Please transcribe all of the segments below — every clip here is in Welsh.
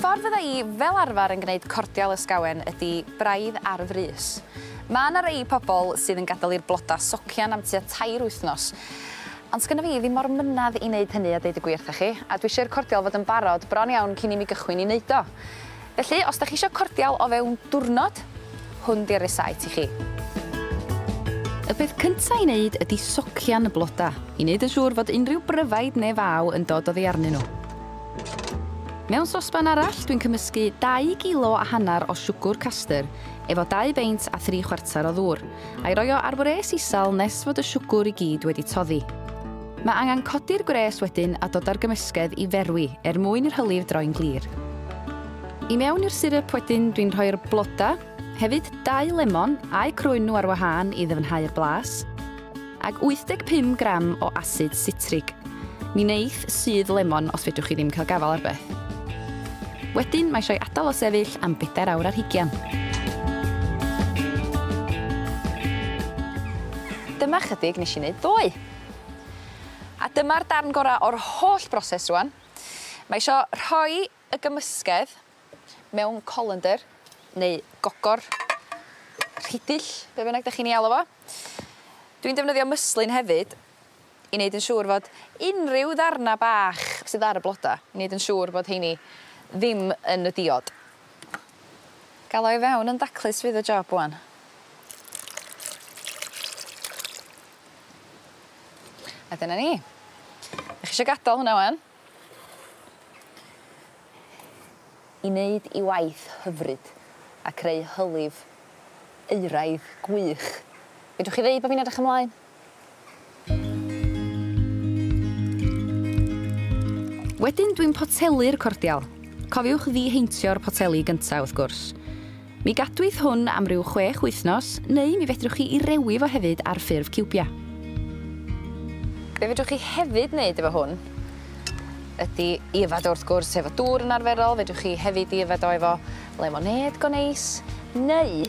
ffordd fydda I fel arfer yn gwneud cordial ysgawen ydy braidd ar y frys. Mae yna rei pobl sydd yn gadael i'r bloda socian am tua 3 wythnos. Ond sgynna fi ddim mor mynadd i wneud hynny a deud y gwir wrthach chi, a dwi eisiau'r cordial fod yn barod bron iawn cyn I mi gychwyn I wneud o. Felly, os da chi eisiau cordial o fewn diwrnod, hwn di'r resait I chi. Y peth cyntaf I wneud ydy socian y bloda, I wneud yn siŵr fod unrhyw bryfaid neu faw yn dod oddi arnyn nhw. Mewn sosban arall, dwi'n cymysgu 2 kilo a hanner o siwgr castyr efo 2 beint a 3 chwarter o ddŵr, a'i roi o ar wres isal nes fod y siwgr I gyd wedi toddi. Mae angen codi'r gwres wedyn a dod â'r gymysgedd I ferwi mwyn i'r hylif droi'n glir. I mewn i'r sirup wedyn dwi'n rhoi'r bloda, hefyd 2 lemon a'i crwyn nhw ar wahân I ddyfnhau'r blas, ac 85 gram o asid citrig. Mi neith sydd lemon os fedrwch chi ddim cael gafal ar beth. Wedyn, mae eisiau adael o sefyll am 4 awr ar 20. Dyma chydig nes I wneud ddoe. A dyma'r darn gorau o'r holl broses rwan. Mae eisiau rhoi y gymysgedd mewn colander neu gogor rhidill, be bynnag da chi'n ei alw fo. Dwi'n defnyddio myslyn hefyd I wneud yn siŵr fod unrhyw ddarna bach sydd ar y bloda, I wneud yn siŵr fod heini ddim yn y diod. Gael o I fewn yn daclus fydd y job wan. A dyna ni. Ych chi eisiau gadael hwnna wan? I wneud I waith hyfryd a creu hylif euraidd gwych. Fedrwch chi ddeud bod fi'n edrych ymlaen? Wedyn dwi'n potelu'r cordial. Cofiwch ddi-heintio'r poteli gyntaf wrth gwrs. Mi gadwyd hwn am ryw 6 wythnos, neu mi fedrwch chi I rewi fo hefyd ar ffurf ciwbia. Be fedrwch chi hefyd wneud efo hwn ydy I yfad wrth gwrs efo dŵr yn arferol, fedrwch chi hefyd I yfad o efo lemonêd go neis, neu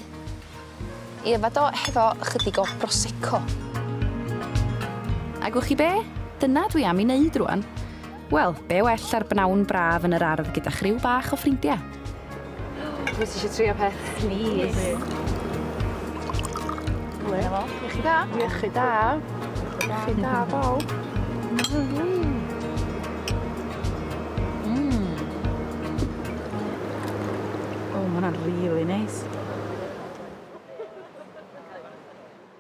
I yfad o hefo chydig o prosecco. A gwch chi be? Dyna dwi am I wneud rwan. Wel, be well ar bnawn braf yn yr ardd gyda chriw bach o ffrindiau. Pwy ti eisiau trio peth? Please. Helo. Iechyd da. Iechyd da. Iechyd da, bawb. Oh, mae hwnna'n really nice.